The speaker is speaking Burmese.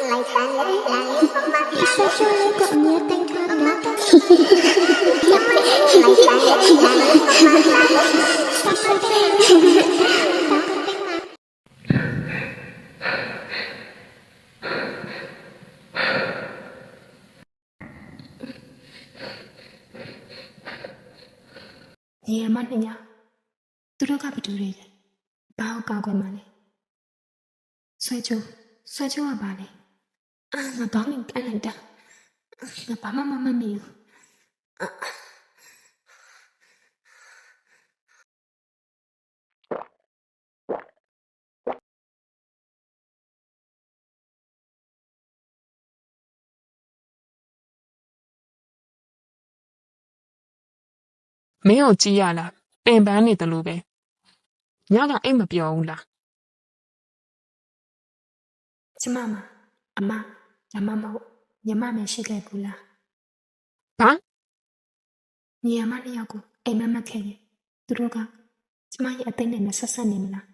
说说如果你要单挑你也蛮那样，都都搞不住的，把我搞过嘛嘞，摔跤啊吧嘞，我帮你干来的，我爸爸妈妈没有。没有鸡呀啦，变班你的路呗。你要讲အိမ်မပြောဘူးလား ကျမမှာအမရမမဟုတ်ညီမမရှိခဲ့ဘူးလား ဘာ ညီမနှစ်ယောက်ကိုအိမ်မက်ခဲ့ရင်သူတို့ကကျမရဲ့အသိနဲ့မဆက်ဆက်နေမလား